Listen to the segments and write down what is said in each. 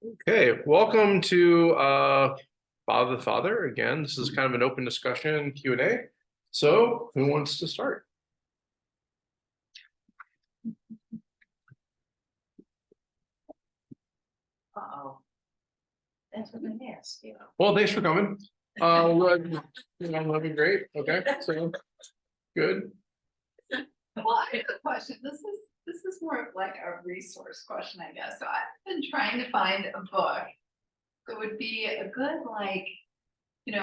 Okay, welcome to Father the Father. Again, this is kind of an open discussion Q&A. So who wants to start? Uh-oh. That's what I asked you. Well, thanks for coming. That'd be great. Okay, so good. Well, I have a question. This is more of like a resource question, I guess. So I've been trying to find a book that would be a good, like,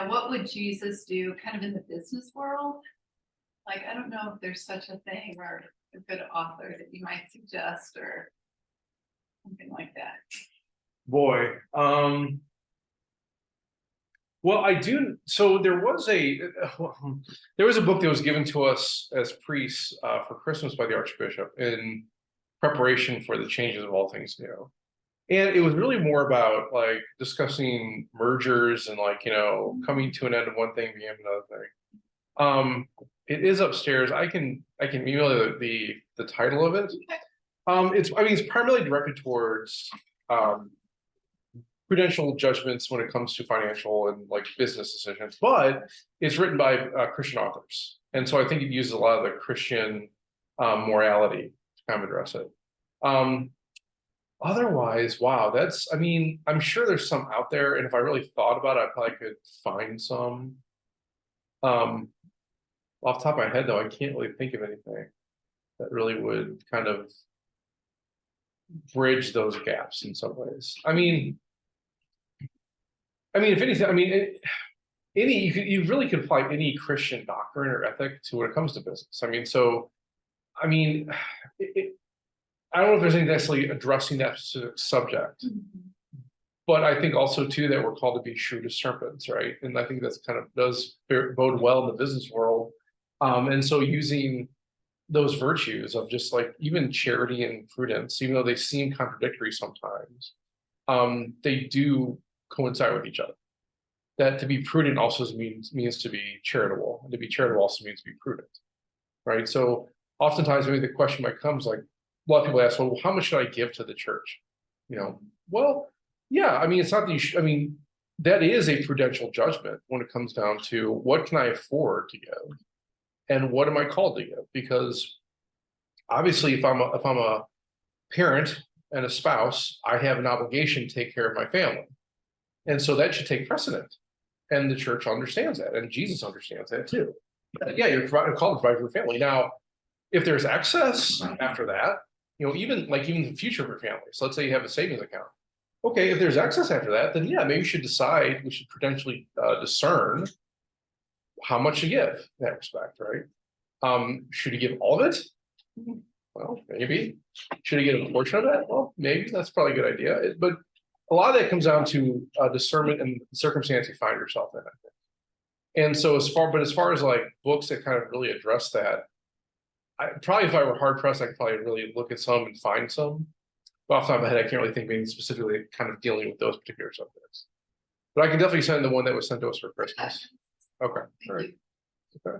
what would Jesus do kind of in the business world? Like, I don't know if there's such a thing or a good author that you might suggest or something like that. Boy. Well, I do. So there was a book that was given to us as priests for Christmas by the Archbishop in preparation for the changes of all things new. And it was really more about like discussing mergers and like, coming to an end of one thing, beginning of another thing. It is upstairs. I can email the title of it. It's primarily directed towards prudential judgments when it comes to financial and like business decisions, but it's written by Christian authors, and so I think it uses a lot of the Christian morality to kind of address it. Um, Otherwise, wow, I'm sure there's some out there, and if I really thought about it, I probably could find some. Um, Off the top of my head, though, I can't really think of anything that really would kind of bridge those gaps in some ways. If anything, you really could apply any Christian doctrine or ethic to when it comes to business. I mean, it, I don't know if there's anything necessarily addressing that specific subject, but I think also too that we're called to be shrewd as serpents, right? And I think that's kind of does bode well in the business world. And so using those virtues of just like even charity and prudence, even though they seem contradictory sometimes, they do coincide with each other. That to be prudent also means to be charitable, and to be charitable also means to be prudent, right? So oftentimes maybe the question might comes like a lot of people ask, well, how much should I give to the church? Well, yeah, it's not that that is a prudential judgment when it comes down to what can I afford to give and what am I called to give? Because obviously, if I'm a parent and a spouse, I have an obligation to take care of my family, and so that should take precedent. And the church understands that, and Jesus understands that too. Yeah, you're called to provide for your family. Now, if there's excess after that, even the future of your family. So let's say you have a savings account. Okay, if there's excess after that, then yeah, maybe you should decide. We should potentially discern how much to give in that respect, right? Should you give all of it? Well, maybe. Should you get a portion of that? Well, maybe that's probably a good idea. But a lot of that comes down to discernment and the circumstance you find yourself in, I think. And so as far as like books that kind of really address that, probably if I were hard pressed, I could probably really look at some and find some. But off the top of my head, I can't really think of anything specifically kind of dealing with those particular subjects. But I can definitely send the one that was sent to us for Christmas. Okay. All right. Okay.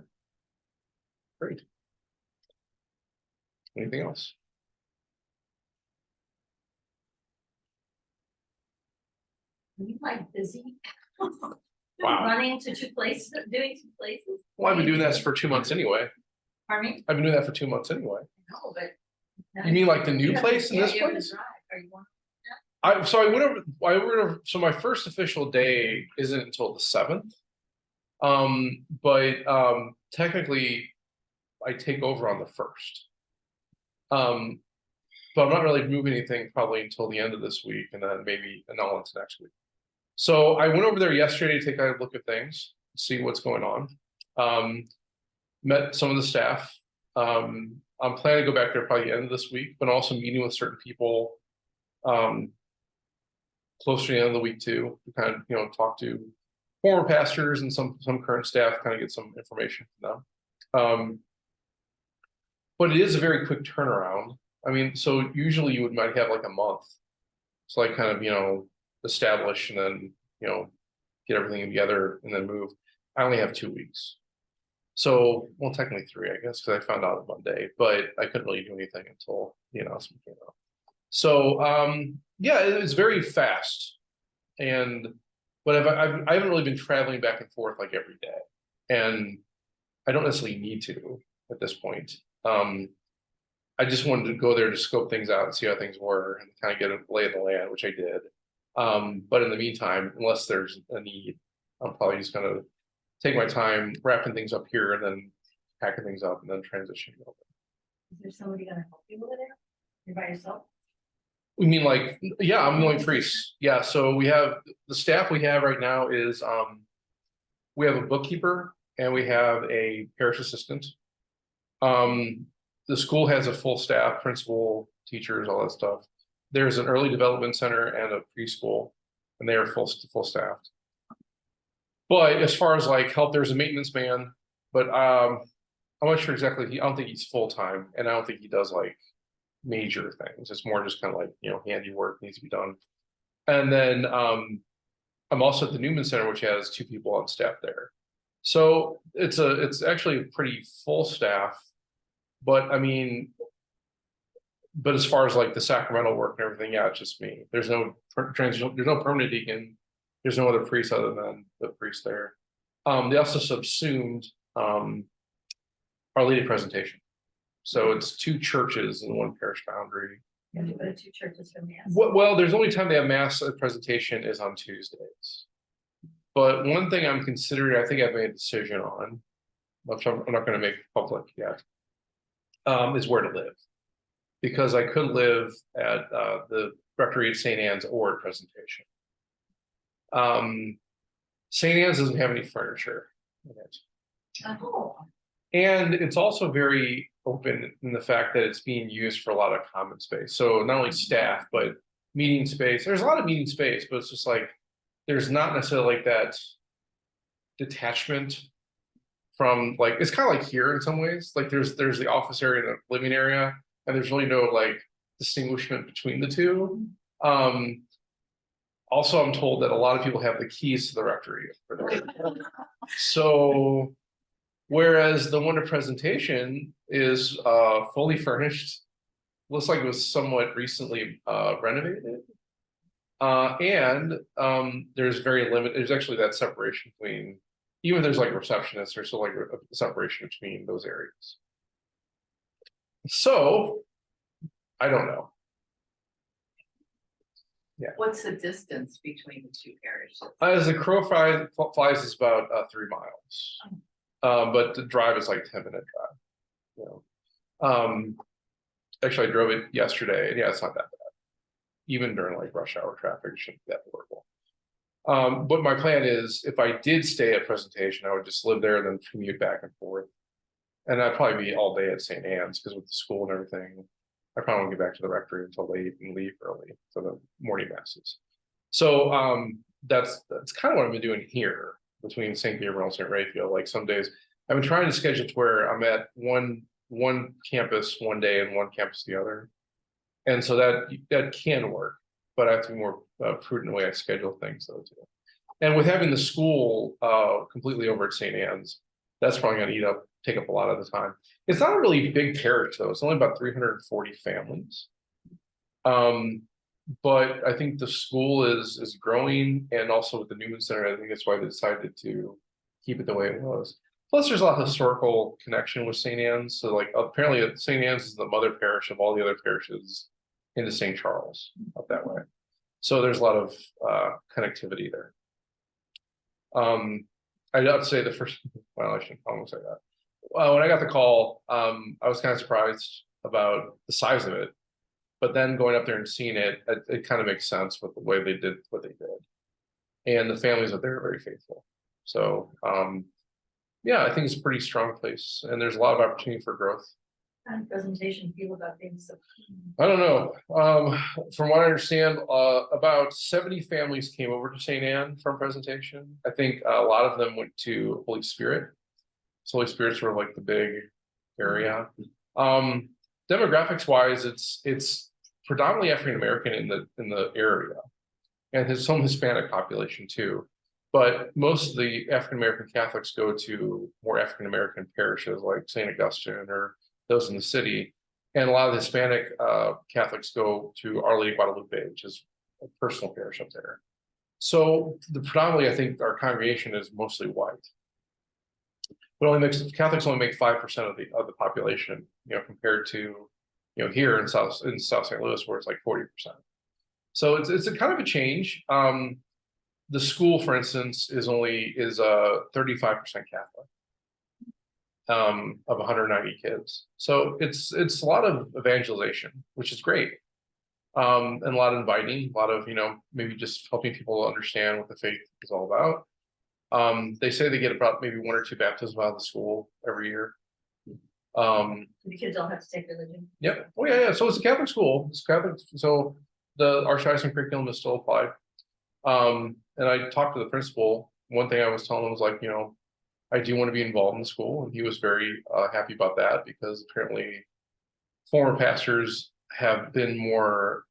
Great. Anything else? Are you like busy? Wow. Running to two places, doing two places? Well, I've been doing that for 2 months anyway. Pardon me? I've been doing that for 2 months anyway. No, but. You mean like the new place and this Yeah, place? Are you one? I went over. So my first official day isn't until the 7th. But technically, I take over on the 1st. But I'm not really moving anything probably until the end of this week, and then maybe all into next week. So I went over there yesterday to take a look at things, see what's going on. Met some of the staff. I'm planning to go back there probably the end of this week, but also meeting with certain people closer to the end of the week too, to kind of talk to former pastors and some current staff, kind of get some information from them. But it is a very quick turnaround. So usually you might have like a month. So like kind of establish and then get everything together and then move. I only have 2 weeks. So, well, technically 3, I guess, because I found out on Monday, but I couldn't really do anything until the announcement came out. So, yeah, it's very fast. And, but I haven't really been traveling back and forth like every day. And I don't necessarily need to at this point. I just wanted to go there to scope things out and see how things were and kind of get a lay of the land, which I did. But in the meantime, unless there's a need, I'm probably just gonna take my time wrapping things up here and then packing things up and then transitioning over. Is there somebody gonna help you over there? You're by yourself? We mean like, yeah, I'm going freeze. Yeah, so we have, the staff we have right now is, we have a bookkeeper and we have a parish assistant. The school has a full staff, principal, teachers, all that stuff. There's an early development center and a preschool, and they are full staffed. But as far as like help, there's a maintenance man, but I'm not sure exactly. I don't think he's full-time, and I don't think he does like major things. It's more just kind of like, you know, handiwork needs to be done. And then I'm also at the Newman Center, which has 2 people on staff there. So it's actually a pretty full staff. But I mean, but as far as like the sacramental work and everything, yeah, it's just me. There's no permanent deacon. There's no other priest other than the priest there. They also subsumed Our Lady Presentation. So it's 2 churches in 1 parish boundary. You have to go to 2 churches for mass. Well, there's only time they have mass presentation is on Tuesdays. But one thing I'm considering, I think I've made a decision on, which I'm not going to make public yet, is where to live. Because I could live at the rectory at St. Anne's or at Presentation. St. Anne's doesn't have any furniture in it. Oh, And it's also very open in the fact that it's being used for a lot of common space. So not only staff, but meeting space. There's a lot of meeting space, but it's just like, there's not necessarily like that detachment from like, it's kind of like here in some ways. Like there's the office area and the living area, and there's really no like distinguishment between the two. Also, I'm told that a lot of people have the keys to the rectory. So whereas the one at Presentation is fully furnished, looks like it was somewhat recently renovated. And there's very limited, there's actually that separation between, even there's like receptionists, there's still like a separation between those areas. So I don't know. What's the distance between the 2 parishes? As the crow flies is about 3 miles. But the drive is like 10-minute drive. You know, actually I drove it yesterday, and yeah, it's not that bad. Even during like rush hour traffic, it shouldn't be that horrible. But my plan is, if I did stay at Presentation, I would just live there and then commute back and forth. And I'd probably be all day at St. Anne's, because with the school and everything, I probably won't get back to the rectory until late and leave early for the morning masses. So that's kind of what I've been doing here between St. Gabriel and St. Raphael. Like some days I've been trying to schedule to where I'm at one campus one day and one campus the other. And so that can work, but I have to be more prudent way I schedule things though too. And with having the school completely over at St. Anne's, that's probably going to take up a lot of the time. It's not a really big parish though. It's only about 340 families. But I think the school is growing, and also with the Newman Center, I think that's why they decided to keep it the way it was. Plus, there's a lot of historical connection with St. Anne's. So, like, apparently, St. Anne's is the mother parish of all the other parishes into St. Charles up that way. So there's a lot of connectivity there. I'd have to say the first. Well, I shouldn't almost say that. When I got the call, I was kind of surprised about the size of it. But then going up there and seeing it, it kind of makes sense with the way they did what they did. And the families up there are very faithful. So, yeah, I think it's a pretty strong place, and there's a lot of opportunity for growth. how does Presentation feel about things? I don't know. From what I understand, about 70 families came over to St. Anne from Presentation. I think a lot of them went to Holy Spirit. So Holy Spirit's sort of like the big area. Demographics wise, it's predominantly African American in the area, and some Hispanic population too. But most of the African American Catholics go to more African American parishes like St. Augustine or those in the city. And a lot of Hispanic Catholics go to Our Lady of Guadalupe, which is a personal parish up there. So predominantly, I think our congregation is mostly white. But Catholics only make 5% of the population, compared to, here in South St. Louis, where it's like 40%. So it's a kind of a change. The school, for instance, is 35% Catholic. Of 190 kids. So it's a lot of evangelization, which is great. And a lot of inviting, a lot of, maybe just helping people understand what the faith is all about. They say they get about maybe 1 or 2 baptisms out of the school every year. The kids all have to take religion. Yep. Oh yeah. So it's a Catholic school. It's Catholic. So the archdiocese curriculum is still applied. And I talked to the principal. One thing I was telling him was like, I do want to be involved in the school, and he was very happy about that, because apparently former pastors have been more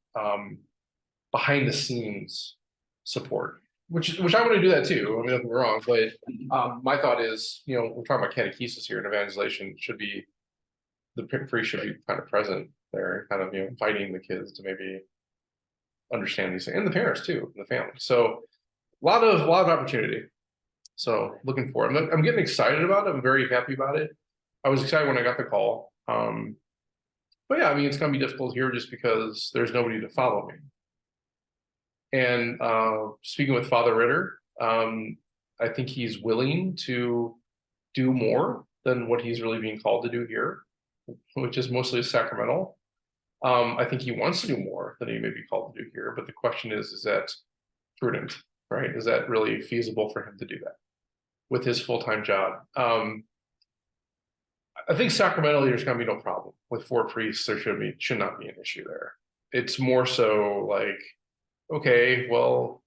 behind the scenes support, which I want to do that too. I mean, don't get me wrong, but my thought is, we're talking about catechesis here, and evangelization the priest should be kind of present there, kind of inviting the kids to maybe understand these things, and the parents too, and the family. So a lot of opportunity. So looking forward. I'm getting excited about it. I'm very happy about it. I was excited when I got the call. But yeah, I mean, it's going to be difficult here just because there's nobody to follow me. And speaking with Father Ritter, I think he's willing to do more than what he's really being called to do here, which is mostly Sacramental. I think he wants to do more than he may be called to do here. But the question is that prudent, right? Is that really feasible for him to do that with his full-time job? I think sacramentally there's going to be no problem with 4 priests. There should not be an issue there. It's more so like, okay, well,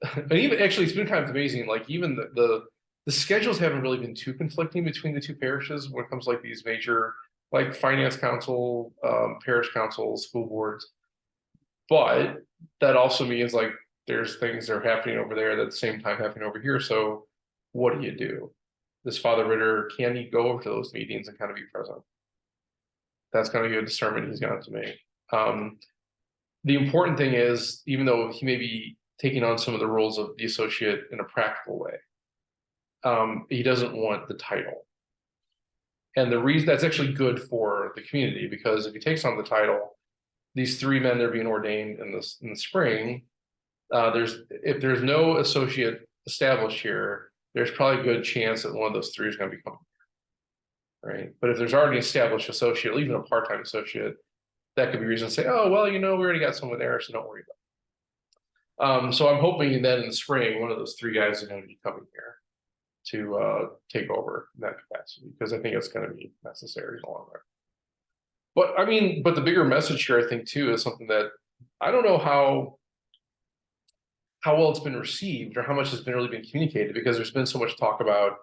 and even actually it's been kind of amazing. Like even the schedules haven't really been too conflicting between the 2 parishes when it comes to like these major like finance council, parish councils, school boards. But that also means like there's things that are happening over there that at the same time happening over here. So what do? This Father Ritter, can he go over to those meetings and kind of be present? That's going to be a discernment he's going to have to make. The important thing is, even though he may be taking on some of the roles of the associate in a practical way, he doesn't want the title. And the reason that's actually good for the community, because if he takes on the title, these 3 men that are being ordained in the spring, if there's no associate established here, there's probably a good chance that one of those 3 is going to become, right? But if there's already an established associate, or even a part-time associate, that could be reason to say, oh, well, we already got someone there, so don't worry about it. So I'm hoping that in the spring, one of those 3 guys is going to be coming here to take over in that capacity, because I think it's going to be necessary in the long run. But I mean, the bigger message here, I think too, is something that I don't know how well it's been received or how much has been really been communicated, because there's been so much talk about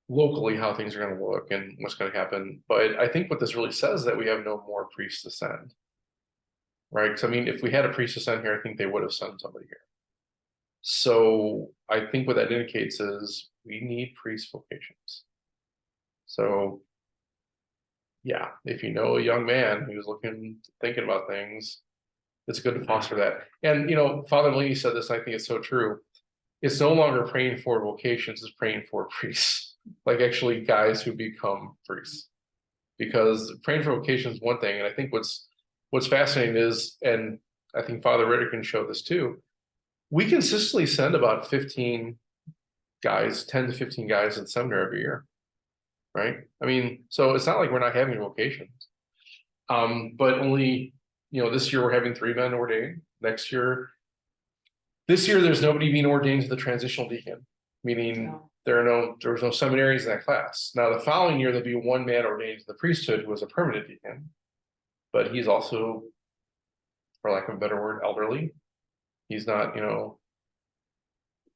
locally how things are going to look and what's going to happen. But I think what this really says is that we have no more priests to send, right? Because I mean, if we had a priest to send here, I think they would have sent somebody here. So I think what that indicates is we need priest vocations. So yeah, if you know a young man who's thinking about things, it's good to foster that. And Father Malini said this, I think it's so true. It's no longer praying for vocations, it's praying for priests, like actually guys who become priests. Because praying for vocations is one thing, and I think what's fascinating is, and I think Father Ritter can show this too, we consistently send about 15 guys, 10 to 15 guys in seminary every year, right? I mean, so it's not like we're not having vocations. But only, this year we're having 3 men ordained. This year there's nobody being ordained to the transitional deacon, meaning there was no seminaries in that class. Now the following year there'll be 1 man ordained to the priesthood who was a permanent deacon, but he's also, for lack of a better word, elderly. He's not,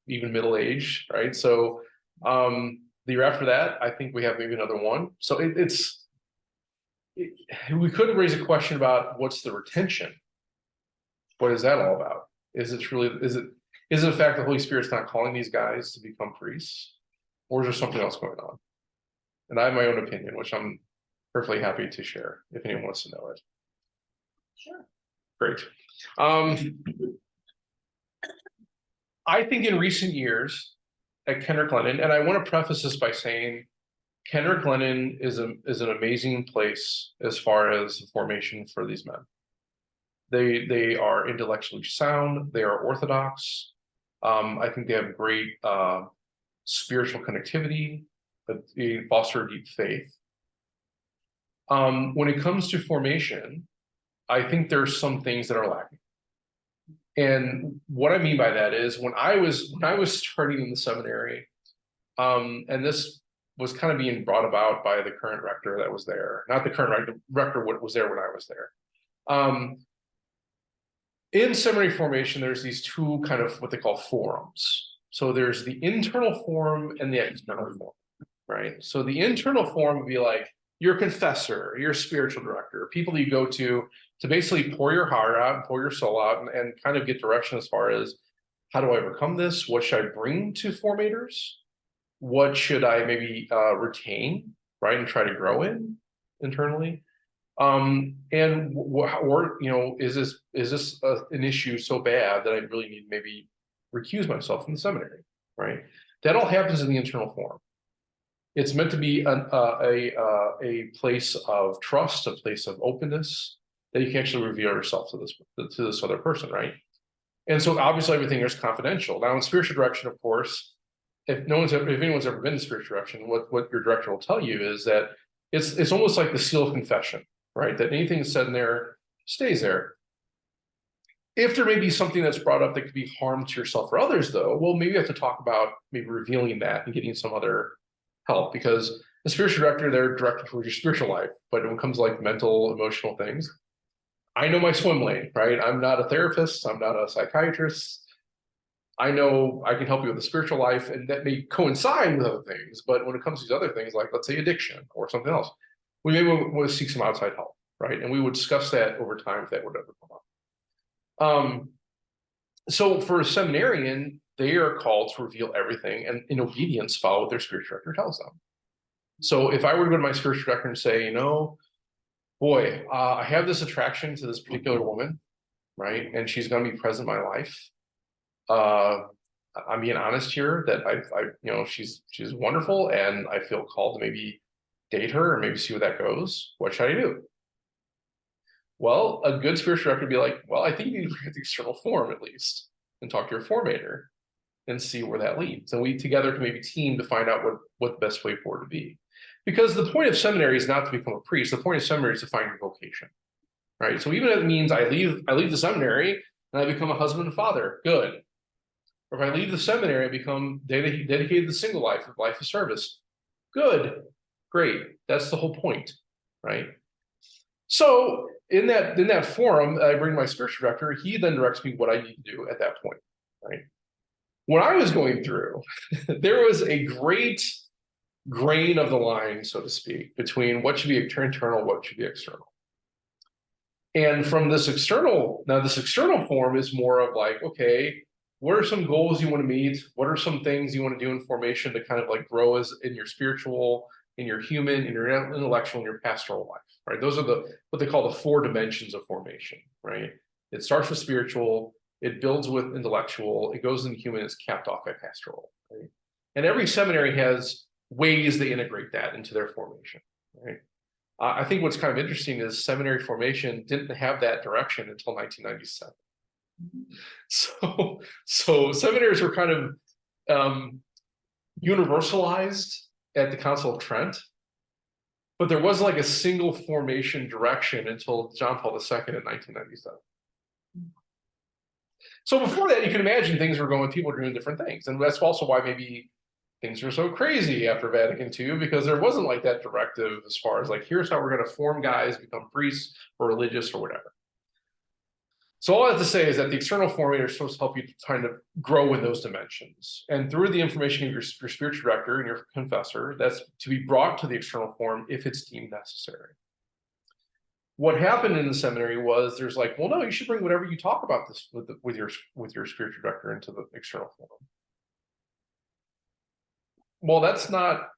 even middle-aged, right? So the year after that, I think we have maybe another 1. So we could raise a question about what's the retention. What is that all about? Is it the fact the Holy Spirit's not calling these guys to become priests, or is there something else going on? And I have my own opinion, which I'm perfectly happy to share if anyone wants to know it. Sure. Great. I think in recent years at Kendrick Lennon, and I want to preface this by saying Kendrick Lennon is an amazing place as far as the formation for these men. They are intellectually sound, they are orthodox. I think they have great spiritual connectivity, but they foster deep faith. When it comes to formation, I think there's some things that are lacking. And what I mean by that is when I was starting in the seminary, and this was kind of being brought about by the current rector that was there, not the current rector was there when I was there. In seminary formation, there's these two kind of what they call forums. So there's the internal forum and the external forum, right? So the internal forum would be like your confessor, your spiritual director, people you go to basically pour your heart out and pour your soul out and kind of get direction as far as how do I overcome this? What should I bring to formators? What should I maybe retain, right, and try to grow in internally? And or is this an issue so bad that I really need to maybe recuse myself from the seminary, right? That all happens in the internal forum. It's meant to be a place of trust, a place of openness that you can actually reveal yourself to this other person, right? And so obviously everything is confidential. Now in spiritual direction, of course, if anyone's ever been in spiritual direction, what your director will tell you is that it's almost like the seal of confession, right? That anything that's said in there stays there. If there may be something that's brought up that could be harm to yourself or others, though, well, maybe you have to talk about maybe revealing that and getting some other help, because the spiritual director, they're directed towards your spiritual life. But when it comes to like mental, emotional things, I know my swim lane, right? I'm not a therapist. I'm not a psychiatrist. I know I can help you with the spiritual life, and that may coincide with other things. But when it comes to these other things, like let's say addiction or something else, we may want to seek some outside help, right? And we would discuss that over time if that would ever come up. So for a seminarian, they are called to reveal everything and in obedience follow what their spiritual director tells them. So if I were to go to my spiritual director and say, boy, I have this attraction to this particular woman, right? And she's going to be present in my life. I'm being honest here that she's wonderful and I feel called to maybe date her or maybe see where that goes. What should I do? Well, a good spiritual director would be like, well, I think you need to create the external forum at least and talk to your formator and see where that leads. And we together can maybe team to find out what the best way forward to be. Because the point of seminary is not to become a priest. The point of seminary is to find your vocation, right? So even if it means I leave the seminary and I become a husband and father, good. Or if I leave the seminary, I become dedicated to the single life of service, good, great. That's the whole point, right? So in that forum, I bring my spiritual director. He then directs me what I need to do at that point, right? When I was going through, there was a great grain of the line, so to speak, between what should be internal, what should be external. And from this external form is more of like, okay, what are some goals you want to meet? What are some things you want to do in formation to kind of like grow as in your spiritual, in your human, in your intellectual, in your pastoral life, right? Those are what they call the 4 dimensions of formation, right? It starts with spiritual, it builds with intellectual, it goes into human, it's capped off by pastoral, right? And every seminary has ways they integrate that into their formation, right? I think what's kind of interesting is seminary formation didn't have that direction until 1997. So seminaries were kind of universalized at the Council of Trent, but there wasn't like a single formation direction until John Paul II in 1997. So before that, you can imagine things were going, people were doing different things. And that's also why maybe things were so crazy after Vatican II, because there wasn't like that directive as far as like, here's how we're going to form guys, become priests or religious or whatever. So all I have to say is that the external formator is supposed to help you to kind of grow in those dimensions. And through the information of your spiritual director and your confessor, that's to be brought to the external form if it's deemed necessary. What happened in the seminary was there's like, well, no, you should bring whatever you talk about this with your spiritual director into the external forum. Well, that's not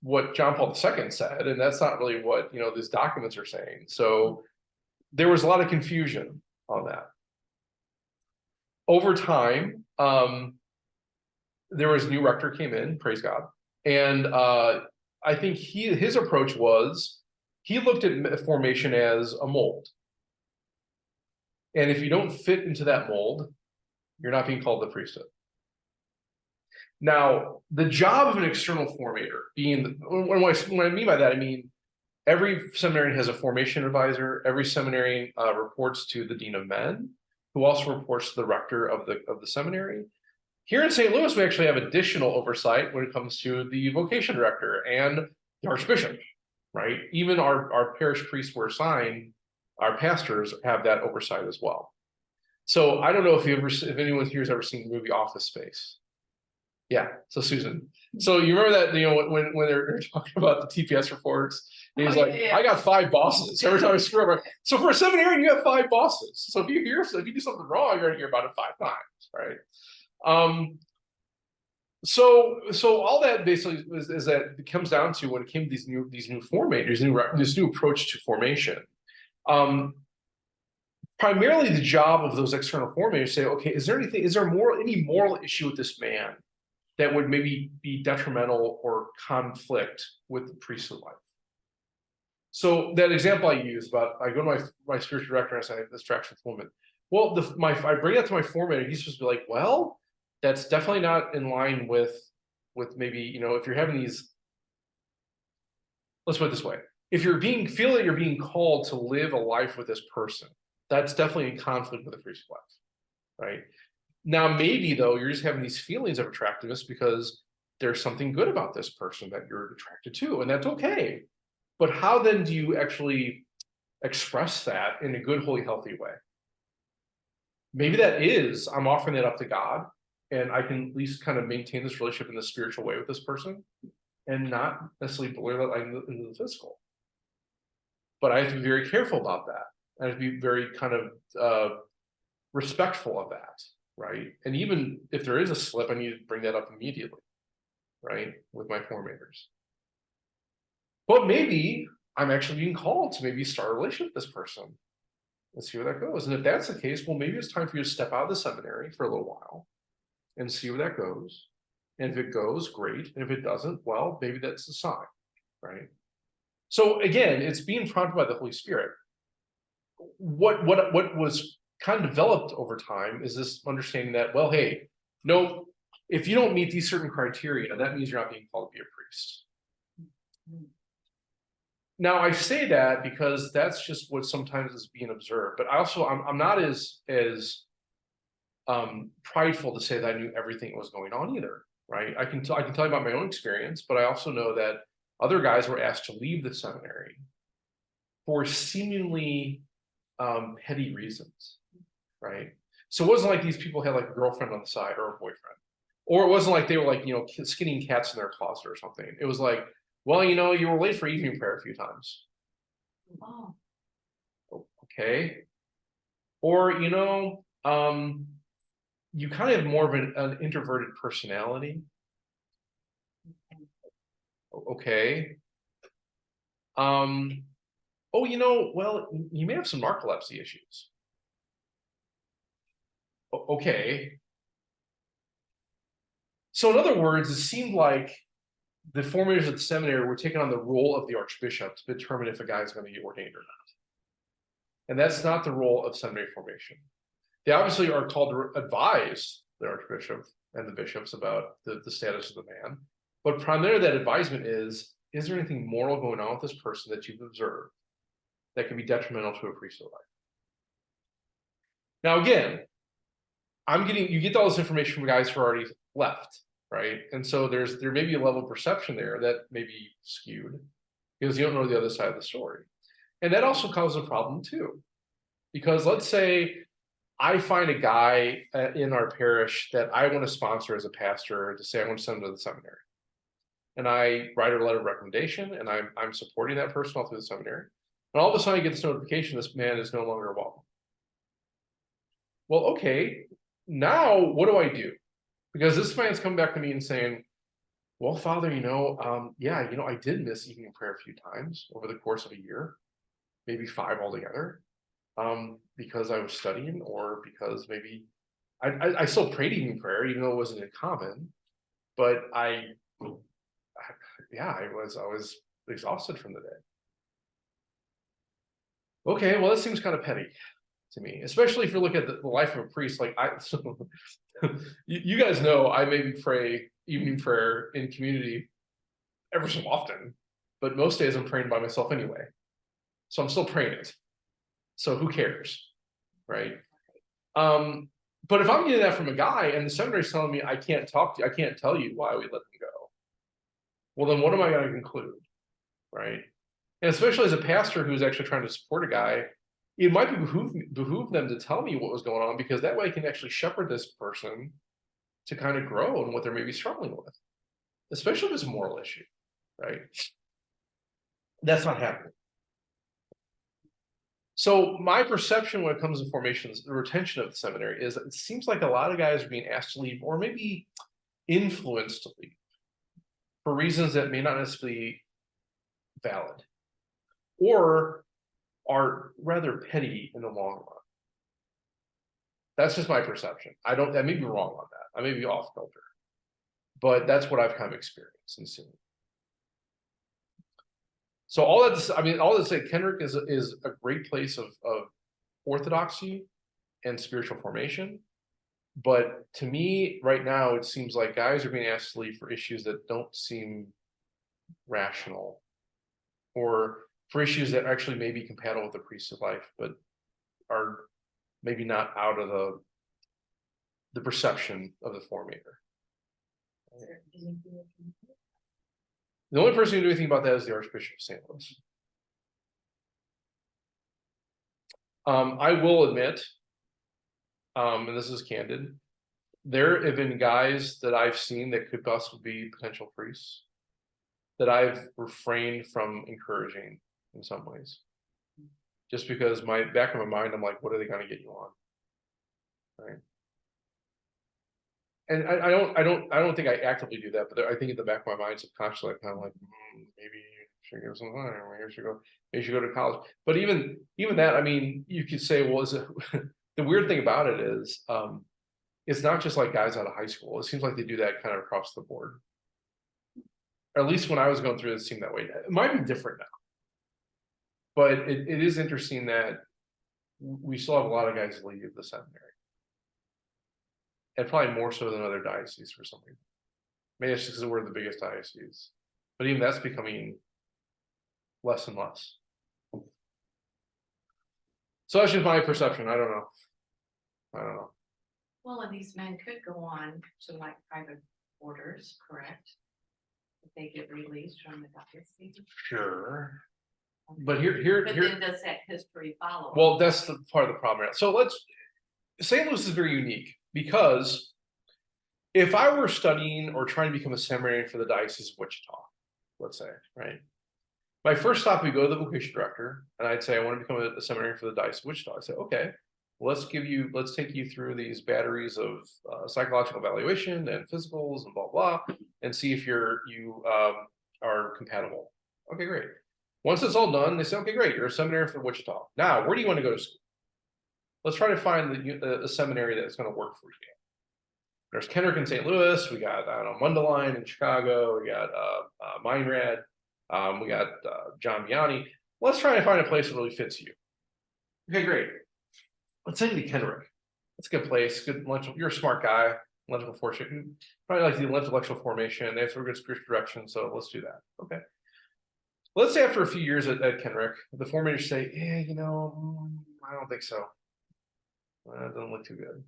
what John Paul II said, and that's not really what, these documents are saying. So there was a lot of confusion on that. Over time, there was a new rector came in, praise God. And I think his approach was, he looked at formation as a mold. And if you don't fit into that mold, you're not being called the priesthood. Now, the job of an external formator being, when I mean by that, I mean, every seminary has a formation advisor. Every seminary reports to the dean of men, who also reports to the rector of the seminary. Here in St. Louis, we actually have additional oversight when it comes to the vocation director and the archbishop, right? Even our parish priests were assigned, our pastors have that oversight as well. So I don't know if anyone here has ever seen the movie Office Space. Yeah, so Susan. So you remember that, when they're talking about the TPS reports, he's like, yeah. I got 5 bosses every time I screw up. So for a seminarian, you have 5 bosses. So if you do something wrong, you're gonna hear about it 5 times, right? So all that basically is that it comes down to, when it came to these new formators, this new approach to formation. Primarily the job of those external formators say, okay, is there any moral issue with this man that would maybe be detrimental or conflict with the priesthood life? So that example I use about, I go to my spiritual director and I say, this traction woman. Well, I bring that to my formator, he's supposed to be like, well, that's definitely not in line with maybe, if you're having these, let's put it this way. If you're feel that you're being called to live a life with this person, that's definitely in conflict with the priesthood life, right? Now, maybe though, you're just having these feelings of attractiveness because there's something good about this person that you're attracted to, and that's okay. But how then do you actually express that in a good, holy, healthy way? Maybe that is, I'm offering that up to God, and I can at least kind of maintain this relationship in the spiritual way with this person, and not necessarily blur that line into the physical. But I have to be very careful about that. I have to be very kind of respectful of that, right? And even if there is a slip, I need to bring that up immediately, right, with my formators. But maybe I'm actually being called to maybe start a relationship with this person. Let's see where that goes. And if that's the case, well, maybe it's time for you to step out of the seminary for a little while and see where that goes. And if it goes, great. And if it doesn't, well, maybe that's the sign, right? So again, it's being prompted by the Holy Spirit. What was kind of developed over time is this understanding that, well, hey, no, if you don't meet these certain criteria, that means you're not being called to be a priest. Now, I say that because that's just what sometimes is being observed. But I'm not as prideful to say that I knew everything that was going on either, right? I can tell you about my own experience, but I also know that other guys were asked to leave the seminary for seemingly petty reasons, right? So it wasn't like these people had like a girlfriend on the side or a boyfriend, or it wasn't like they were like, skinning cats in their closet or something. It was like, well, you were late for evening prayer a few times. Oh. Okay. Or, you kind of have more of an introverted personality. Okay. Oh, well, you may have some narcolepsy issues. Okay. So in other words, it seemed like the formators of the seminary were taking on the role of the archbishop to determine if a guy is going to be ordained or not. And that's not the role of seminary formation. They obviously are called to advise the archbishop and the bishops about the status of the man. But primarily that advisement is there anything moral going on with this person that you've observed that can be detrimental to a priesthood life? Now, again, you get all this information from guys who are already left, right? And so there may be a level of perception there that may be skewed because you don't know the other side of the story. And that also causes a problem too. Because let's say I find a guy in our parish that I want to sponsor as a pastor to say I want to send him to the seminary. And I write a letter of recommendation and I'm supporting that person all through the seminary. And all of a sudden I get this notification, this man is no longer welcome. Well, okay, now what do I do? Because this man's coming back to me and saying, well, Father, yeah, I did miss evening prayer a few times over the course of a year, maybe 5 altogether, because I was studying, or because maybe I still prayed evening prayer, even though it wasn't common, but yeah, I was exhausted from the day. Okay, well, that seems kind of petty to me, especially if you look at the life of a priest. Like you guys know, I maybe pray evening prayer in community ever so often, but most days I'm praying by myself anyway. So I'm still praying it. So who cares, right? But if I'm getting that from a guy and the seminary's telling me I can't tell you why we let them go, well, then what am I going to conclude, right? And especially as a pastor who's actually trying to support a guy, it might behoove them to tell me what was going on, because that way I can actually shepherd this person to kind of grow in what they're maybe struggling with, especially if it's a moral issue, right? That's not happening. So my perception when it comes to formations, the retention of the seminary, is it seems like a lot of guys are being asked to leave, or maybe influenced to leave, for reasons that may not necessarily be valid, or are rather petty in the long run. That's just my perception. I may be wrong on that. I may be off filter, but that's what I've kind of experienced and seen. So all that, all that to say, Kenrick is a great place of orthodoxy and spiritual formation. But to me, right now, it seems like guys are being asked to leave for issues that don't seem rational, or for issues that actually may be compatible with the priesthood life, but are maybe not out of the perception of the formator. The only person who can do anything about that is the Archbishop of St. Louis. I will admit, and this is candid, there have been guys that I've seen that could possibly be potential priests that I've refrained from encouraging in some ways, just because back of my mind, I'm like, what are they going to get you on, right? And I don't think I actively do that, but I think at the back of my mind, subconsciously, I kind of like, maybe you should give some time, maybe you should go to college. But even that, I mean, you could say, well, is it the weird thing about it is, it's not just like guys out of high school. It seems like they do that kind of across the board. Or at least when I was going through it, it seemed that way. It might be different now, but it is interesting that we still have a lot of guys leave the seminary. And probably more so than other dioceses for some reason. Maybe it's just because we're the biggest diocese, but even that's becoming less and less. So that's just my perception. I don't know. Well, and these men could go on to like private orders, correct? If they get released from the diocese. Sure. Okay. But here, then does that history follow? Well, that's the part of the problem. So St. Louis is very unique, because if I were studying or trying to become a seminarian for the Diocese of Wichita, let's say, right? My first stop would go to the vocation director, and I'd say, I want to become a seminarian for the Diocese of Wichita. I'd say, okay, let's take you through these batteries of psychological evaluation and physicals and blah, blah, and see if you are compatible. Okay, great. Once it's all done, they say, okay, great, you're a seminarian for Wichita. Now, where do you want to go to school? Let's try to find the seminary that's going to work for you. There's Kenrick in St. Louis. We got, I don't know, Mundelein in Chicago. We got Meinrad. We got John Vianney. Let's try to find a place that really fits you. Okay, great. Let's send you to Kenrick. That's a good place. Good lunch. You're a smart guy. Intellectual formation. Probably like the intellectual formation. They have some good spiritual direction. So let's do that. Okay. Let's say after a few years at Kenrick, the formators say, yeah, I don't think so. That doesn't look too good.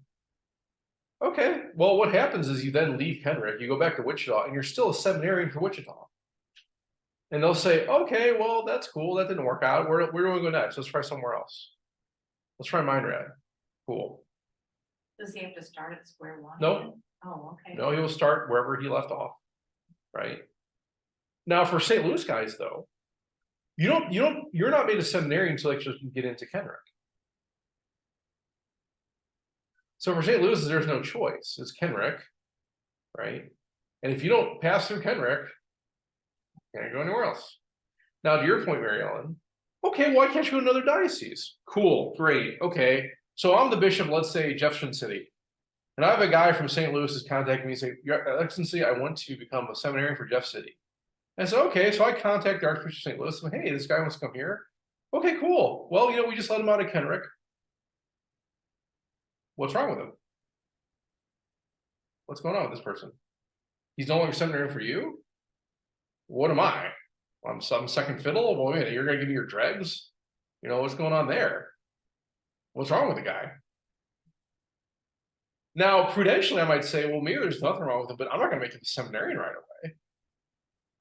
Okay, well, what happens is you then leave Kenrick, you go back to Wichita, and you're still a seminarian for Wichita. And they'll say, okay, well, that's cool. That didn't work out. Where do we go next? Let's try somewhere else. Let's try Meinrad. Cool. Does he have to start at square one? Nope. Oh, okay. No, he'll start wherever he left off. Right. Now, for St. Louis guys, though, you're not made a seminarian until you can get into Kenrick. So for St. Louis, there's no choice. It's Kenrick, right? And if you don't pass through Kenrick, you can't go anywhere else. Now, to your point, Mary Ellen, okay, why can't you go to another diocese? Cool, great, okay. So I'm the bishop, let's say Jefferson City. And I have a guy from St. Louis is contacting me and say, Your Excellency, I want to become a seminarian for Jeff City. I said, okay, so I contact the Archbishop of St. Louis and hey, this guy wants to come here. Okay, cool. Well, we just let him out of Kenrick. What's wrong with him? What's going on with this person? He's no longer seminary for you? What am I? I'm some second fiddle? Well, wait, you're gonna give me your dregs? What's going on there? What's wrong with the guy? Now, prudentially, I might say, well, maybe there's nothing wrong with him, but I'm not gonna make him a seminarian right away.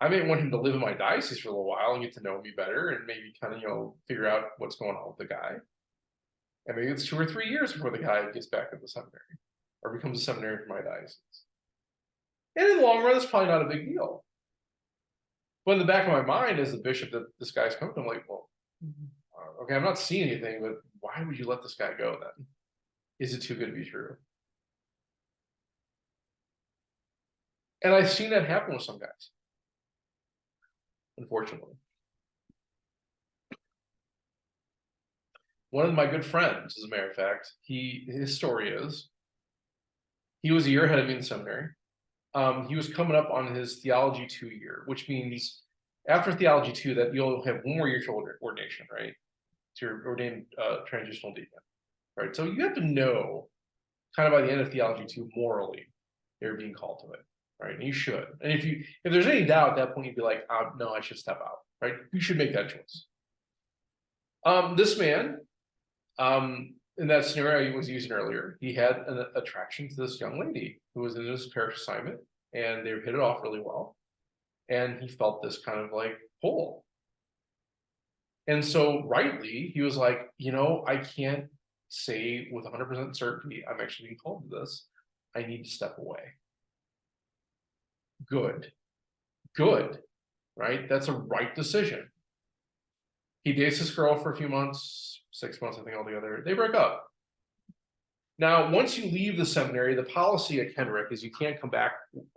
I may want him to live in my diocese for a little while and get to know me better and maybe kind of, figure out what's going on with the guy. And maybe it's 2 or 3 years before the guy gets back to the seminary or becomes a seminary for my diocese. And in the long run, it's probably not a big deal. But in the back of my mind, as the bishop that this guy's coming to, I'm like, well, okay, I'm not seeing anything, but why would you let this guy go then? Is it too good to be true? And I've seen that happen with some guys, unfortunately. One of my good friends, as a matter of fact, his story is, he was a year ahead of me in seminary. He was coming up on his theology 2 year, which means after theology 2 that you'll have 1 more year to ordination, right? So you're ordained transitional deacon, right? So you have to know kind of by the end of theology 2 morally you're being called to it, right? And you should. And if there's any doubt at that point, you'd be like, no, I should step out, right? You should make that choice. This man, in that scenario I was using earlier, he had an attraction to this young lady who was in his parish assignment, and they hit it off really well. And he felt this kind of like pull. And so rightly, he was like, I can't say with 100% certainty I'm actually being called to this. I need to step away. Good, right? That's a right decision. He dates this girl for a few months, 6 months, I think altogether. They break up. Now, once you leave the seminary, the policy at Kenrick is you can't come back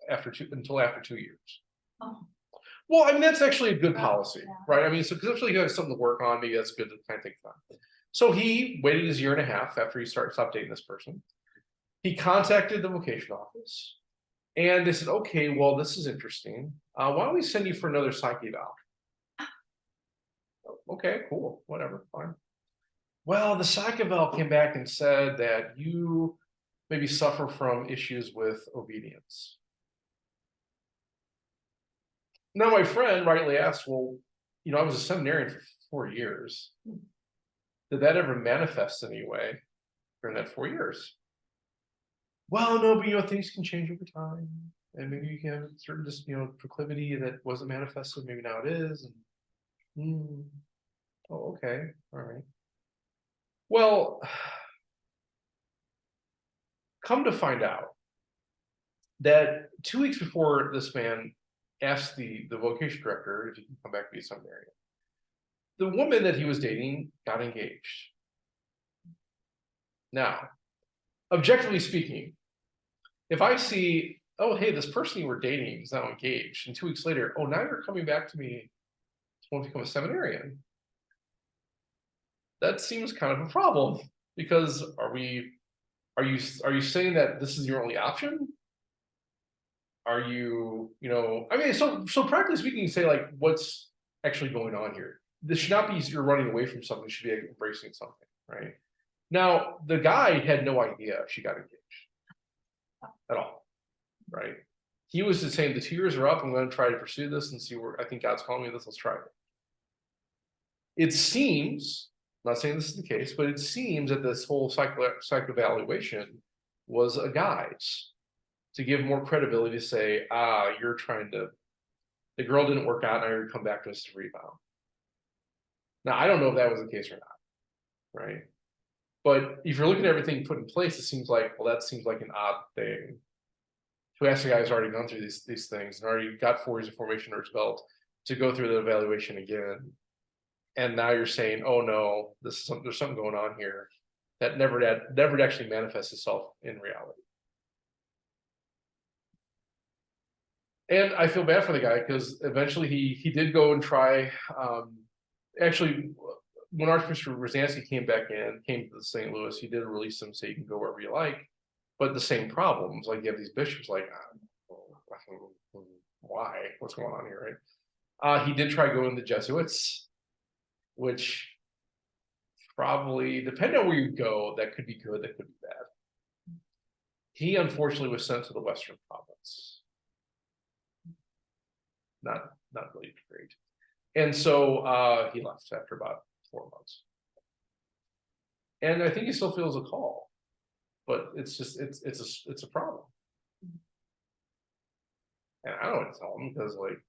until after 2 years. Oh. Well, I mean, that's actually a good policy, Yeah. right? I mean, so because actually you have something to work on, maybe that's good to kind of take time. So he waited his 1.5 years after he stopped dating this person. He contacted the vocation office and they said, okay, well, this is interesting. Why don't we send you for another psych eval? Okay, cool, whatever, fine. Well, the psych eval came back and said that you maybe suffer from issues with obedience. Now, my friend rightly asked, well, I was a seminarian for 4 years. Did that ever manifest in any way during that 4 years? Well, no, but things can change over time. And maybe you can have a certain just, proclivity that wasn't manifested, maybe now it is. And, oh, okay, all right. Well, come to find out that 2 weeks before this man asked the vocation director if he can come back to be a seminarian, the woman that he was dating got engaged. Now, objectively speaking, if I see, oh, hey, this person you were dating is now engaged, and 2 weeks later, oh, now you're coming back to me to want to become a seminarian, that seems kind of a problem, because are you saying that this is your only option? Are you, I mean, so practically speaking, you say like, what's actually going on here? This should not be you're running away from something, you should be embracing something, right? Now, the guy had no idea she got engaged at all, right? He was just saying the 2 years are up, I'm going to try to pursue this and see where I think God's calling me this, let's try it. It seems, I'm not saying this is the case, but it seems that this whole psychoevaluation was a guise to give more credibility to say, you're trying to, the girl didn't work out, now you're come back to us to rebound. Now, I don't know if that was the case or not, right? But if you're looking at everything put in place, it seems like, well, that seems like an odd thing. To ask a guy who's already gone through these things and already got 4 years of formation under his belt to go through the evaluation again. And now you're saying, oh no, there's something going on here that never actually manifests itself in reality. And I feel bad for the guy because eventually he did go and try. Actually, when Archbishop Rosansky came to the St. Louis, he did release him, say you can go wherever you like, but the same problems. Like you have these bishops, like why? What's going on here, right? He did try going to the Jesuits, which probably, depending on where you go, that could be good, that could be bad. He unfortunately was sent to the Western Province. Not really great. And so he left after about 4 months. And I think he still feels a call, but it's just it's a problem. And I don't know what to tell him because like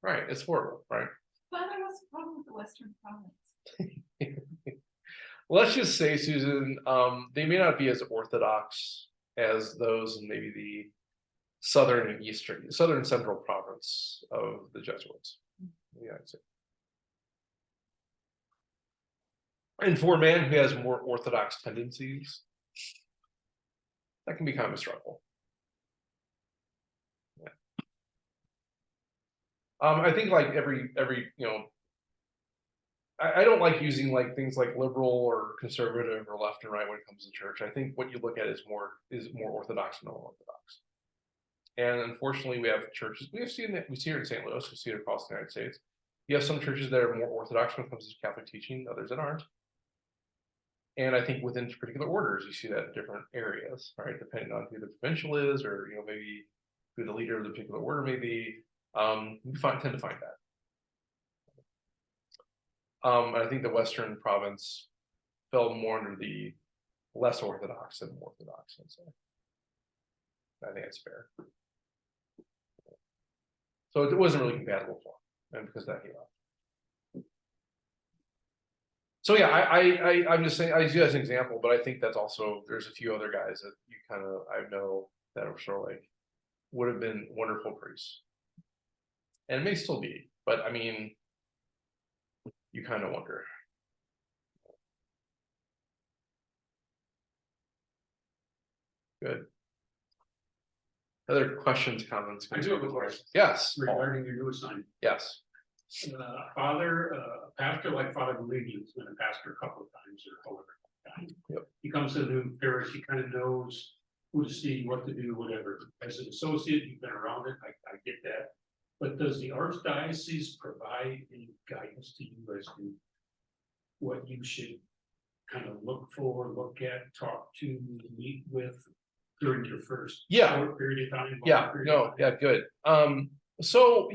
right, it's horrible, right? Father, what's the problem with the Western Province? Let's just say, Susan, they may not be as orthodox as those in maybe the southern and central province of the Jesuits in the United States. And for a man who has more orthodox tendencies, that can be kind of a struggle. Yeah. I think like every I don't like using like things like liberal or conservative or left and right when it comes to church. I think what you look at is more orthodox and unorthodox. And unfortunately, we have churches. We see it in St. Louis. We see it across the United States. You have some churches that are more orthodox when it comes to Catholic teaching, others that aren't. And I think within particular orders, you see that in different areas, right? Depending on who the provincial is, or maybe who the leader of the particular order may be. You tend to find that. I think the Western Province fell more under the less orthodox than more orthodox. I'd say. I think it's fair. So it wasn't really compatible for him, and because of that he left. So yeah, I'm just saying I use it as an example, but I think that's also there's a few other guys that you kind of I know that are sort of like would have been wonderful priests, and it may still be, but I mean, you kind of wonder. Good. Other questions, comments? I do have a question. Yes. Regarding your new assignment. Yes. A pastor like Father Bellini has been a pastor a couple of times or however long time. Yep. He comes to the new parish, he kind of knows who to see, what to do, whatever. As an associate, you've been around it, I get that. But does the archdiocese provide any guidance to you as to what you should kind of look for, look at, talk to, meet with during your first short period of time? Yeah, no, yeah, good. So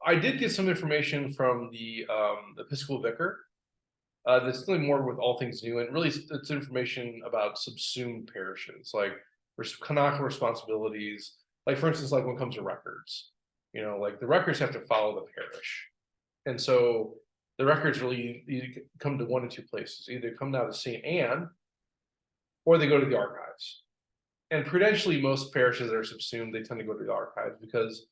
I did get some information from the Episcopal Vicar. That's dealing more with all things new, and really it's information about subsumed parishes, like canonical responsibilities. Like for instance, like when it comes to records, like the records have to follow the parish, and so the records really come to one of two places: either come down to St. Anne, or they go to the archives. And prudentially, most parishes that are subsumed, they tend to go to the archives because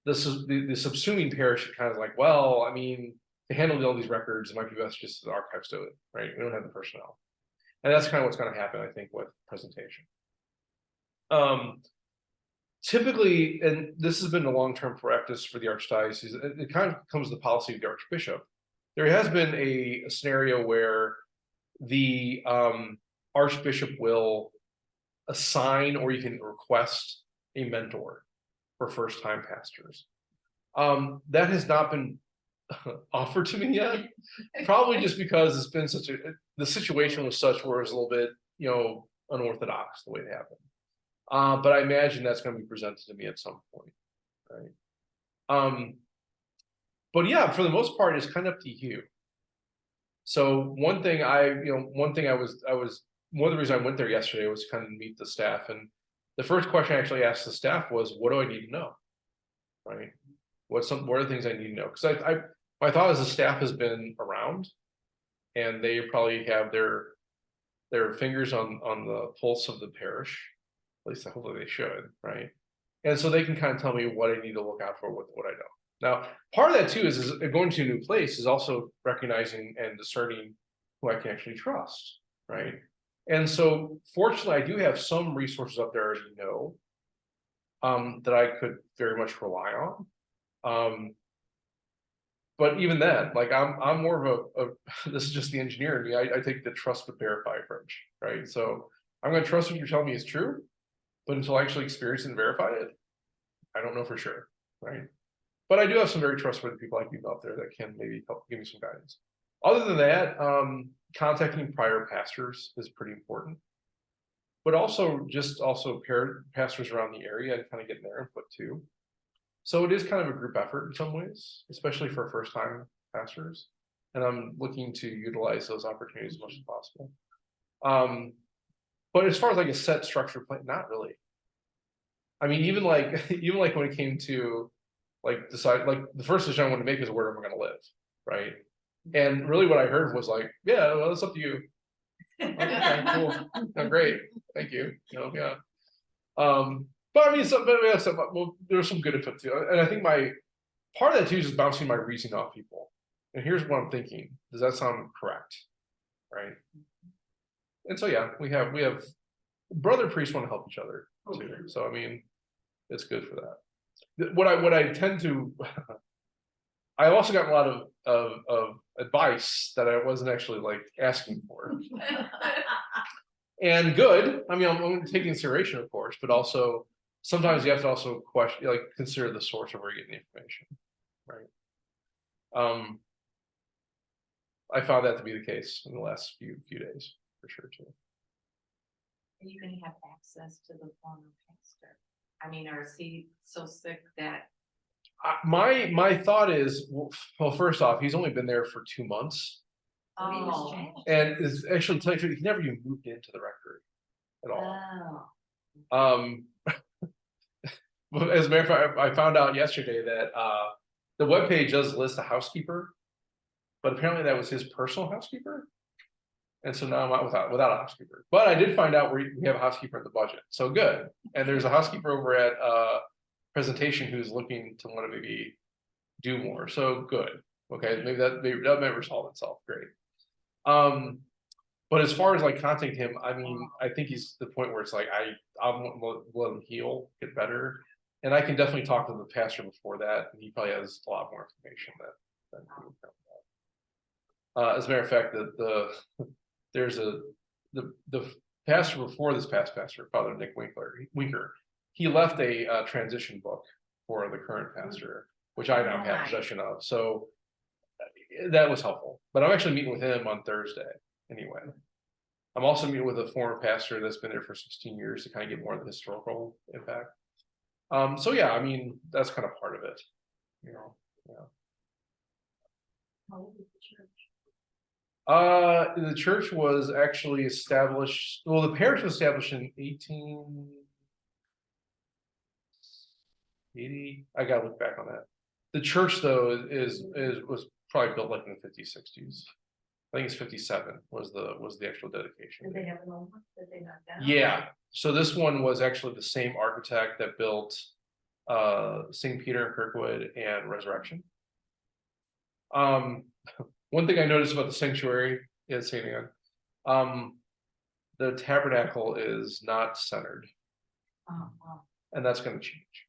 this is the subsuming parish is kind of like, well, I mean, to handle all these records, it might be best just the archives do it, right? We don't have the personnel. And that's kind of what's going to happen, I think, with presentation. Typically, and this has been a long-term practice for the archdiocese, it kind of becomes the policy of the archbishop. There has been a scenario where the archbishop will assign or you can request a mentor for first-time pastors. That has not been offered to me yet, probably just because it's been the situation was such where it was a little bit, unorthodox the way it happened. But I imagine that's going to be presented to me at some point, right? But yeah, for the most part, it's kind of up to you. So one of the reasons I went there yesterday was to kind of meet the staff, and the first question I actually asked the staff was, "What do I need to know?" Right? What are the things I need to know? Because my thought is the staff has been around, and they probably have their fingers on the pulse of the parish. At least hopefully they should, right? And so they can kind of tell me what I need to look out for with what I know. Now, part of that too is going to a new place is also recognizing and discerning who I can actually trust, right? And so fortunately, I do have some resources up there, as you know, that I could very much rely on. But even then, like I'm more of a this is just the engineer in me. I take the trust but verify approach, right? So I'm gonna trust what you're telling me is true, but until I actually experience and verify it, I don't know for sure, right? But I do have some very trustworthy people like you out there that can maybe help give me some guidance. Other than that, contacting prior pastors is pretty important. But also just pastors around the area and kind of getting their input too. So it is kind of a group effort in some ways, especially for first time pastors. And I'm looking to utilize those opportunities as much as possible. But as far as like a set structure plan, not really. I mean, even like even like when it came to like decide like the first decision I wanted to make is where am I going to live, right? And really what I heard was like, yeah, well, it's up to you. Okay, cool. Oh, great. Thank you. Yeah. But I mean, well, there's some good input too. And I think my part of that too is just bouncing my reasoning off people. And here's what I'm thinking. Does that sound correct? Right. And so yeah, we have brother priests want to help each other too. Okay. So I mean, it's good for that. What I tend to I also got a lot of advice that I wasn't actually like asking for. And good. I mean, I'm taking consideration, of course, but also sometimes you have to also question, like, consider the source of where you're getting the information, right? I found that to be the case in the last few days, for sure too. Are you gonna have access to the former pastor? I mean, or is he so sick that? My thought is, well, first off, he's only been there for 2 months, Oh. and is actually tell you the truth, he never even moved into the rectory at all. Oh. As a matter of fact, I found out yesterday that the webpage does list a housekeeper, but apparently that was his personal housekeeper. And so now I'm out without a housekeeper. But I did find out we have a housekeeper in the budget. So good. And there's a housekeeper over at presentation who's looking to want to maybe do more. So good. Okay, maybe that may resolve itself. Great. But as far as like contacting him, I mean, I think he's the point where it's like I'll let him heal, get better. And I can definitely talk to the pastor before that, and he probably has a lot more information than he would know. As a matter of fact, there's the pastor before this past pastor, Father Nick Winker, he left a transition book for the current pastor, which I now have possession of. So that was helpful. But I'm actually meeting with him on Thursday anyway. I'm also meeting with a former pastor that's been there for 16 years to kind of get more of the historical impact. So yeah, I mean, that's kind of part of it, you know. Yeah. How old is the church? The church was actually established, well, the parish was established in 1880. I gotta look back on that. The church though was probably built like in the 50s, 60s. I think it's 57 was the actual dedication. Did they have an old one that they knocked down? Yeah, so this one was actually the same architect that built St. Peter and Kirkwood and Resurrection. One thing I noticed about the sanctuary at St. Anne, the tabernacle is not centered, Oh, wow. and that's going to change.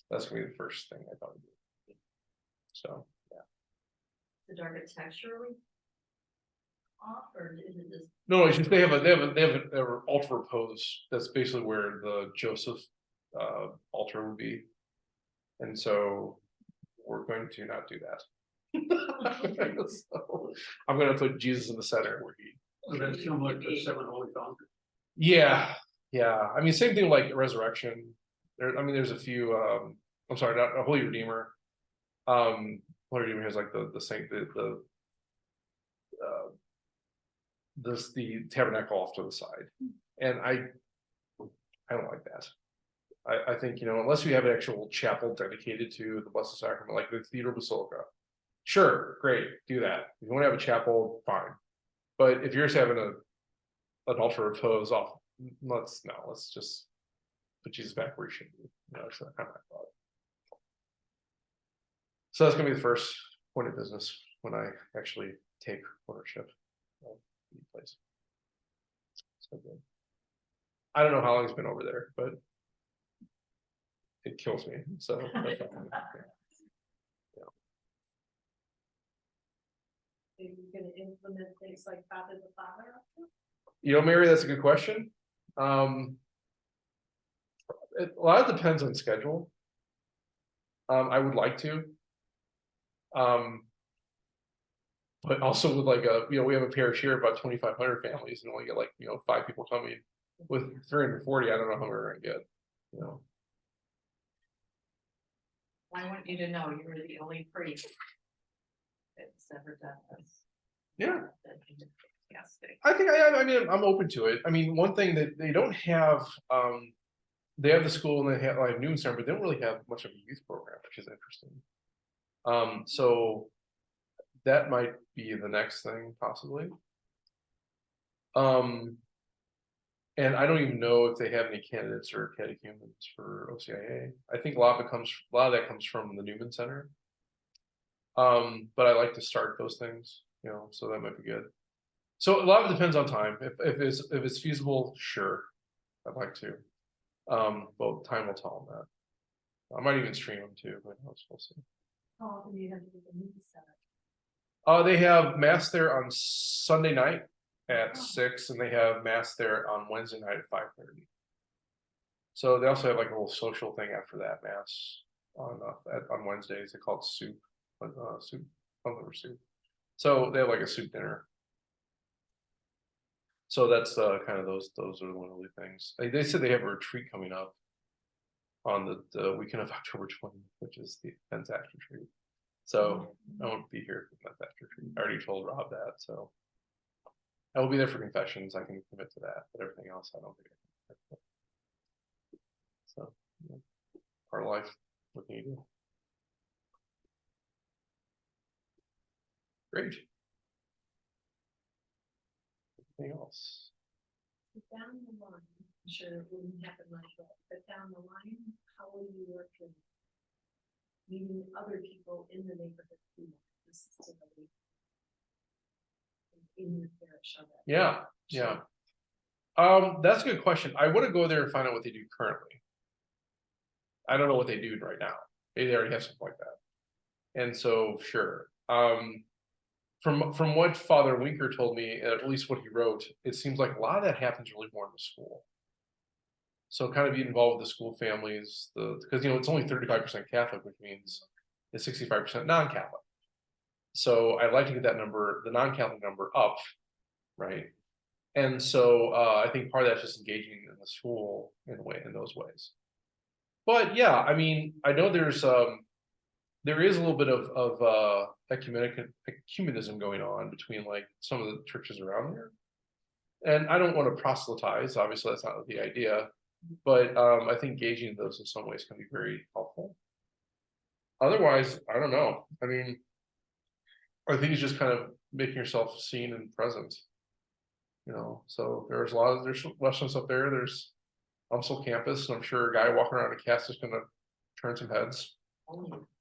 That's going to be the first thing I thought would do. So yeah. The architecturally off, or is it just? No, it's just they have an altar repose. That's basically where the Joseph altar would be, and so we're going to not do that. So I'm going to put Jesus in the center where he. So that's similar to Seven Holy Fountains. Yeah. I mean, same thing like Resurrection. There's a few. I'm sorry, not a Holy Redeemer. Holy Redeemer has like the tabernacle off to the side, and I don't like that. I think, unless we have an actual chapel dedicated to the Blessed Sacrament, like the Cathedral Basilica, sure, great, do that. If you want to have a chapel, fine. But if you're just having an altar repose off, let's just put Jesus back where he should be. That's kind of my thought. So that's gonna be the first point of business when I actually take ownership. Place. So good. I don't know how long he's been over there, but it kills me. So that's not funny. Are you gonna implement things like Father the Father? You know, Mary, that's a good question. A lot depends on schedule. I would like to. But also with like we have a parish here about 2,500 families and only get like 5 people coming. With 340, I don't know how we're gonna get. I want you to know you were the only priest that's ever done this. Yeah. Yes. I think I mean, I'm open to it. I mean, one thing that they don't have, they have the school and they have like noon center, but they don't really have much of a youth program, which is interesting. So that might be the next thing possibly. And I don't even know if they have any candidates or catechumens for OCIA. I think a lot of that comes from the Newman Center. But I like to start those things, so that might be good. So a lot of it depends on time. If it's feasible, sure, I'd like to. Well, time will tell them that. I might even stream them too, but we'll see. How often do you have to do the movie center? They have mass there on Sunday night at 6, and they have mass there on Wednesday night at 5:30. So they also have like a little social thing after that mass on Wednesdays. They call it soup, soup, something or soup. So they have like a soup dinner. So that's kind of those are one of the things. They said they have a retreat coming up on the weekend of October 20th, which is the Pentecost retreat. So I won't be here for that retreat. I already told Rob that, so I will be there for confessions. I can commit to that, but everything else I don't think I can. So part of life. What can you do? Great. Anything else? Down the line, I'm sure it wouldn't happen like that, but down the line, how will you work in meeting other people in the neighborhood who want necessarily in your parish? Yeah. That's a good question. I want to go there and find out what they do currently. I don't know what they do right now. Maybe they already have something like that. And so, sure. From what Father Winker told me, at least what he wrote, it seems like a lot of that happens really more in the school. So kind of be involved with the school families, because it's only 35% Catholic, which means it's 65% non-Catholic. So I'd like to get that number, the non-Catholic number, up, right? And so I think part of that's just engaging in the school in those ways. But yeah, I mean, I know there is a little bit of ecumenism going on between like some of the churches around there. And I don't want to proselytize, obviously that's not the idea, but I think engaging those in some ways can be very helpful. Otherwise, I don't know. I mean, I think it's just kind of making yourself seen and present. So there's lessons up there. There's UMSL campus, and I'm sure a guy walking around a cast is gonna turn some heads.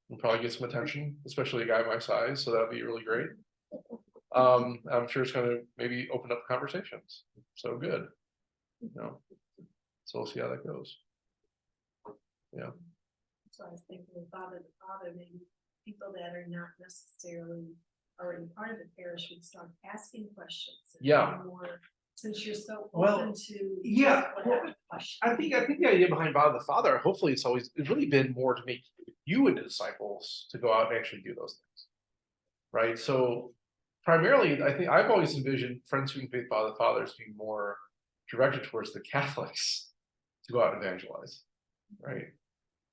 And probably get some attention, especially a guy my size, so that'd be really great. I'm sure it's gonna maybe open up conversations. So good. So we'll see how that goes. Yeah. So I was thinking of Father the Father, maybe people that are not necessarily already part of the parish would start asking questions. Yeah. More, since you're so Well, open to yeah, just whatever question. I think the idea behind Father the Father, hopefully it's really been more to make you into disciples to go out and actually do those things. Right. So primarily, I think I've always envisioned Friends Who Faith Father the Fathers being more directed towards the Catholics to go out and evangelize. Right.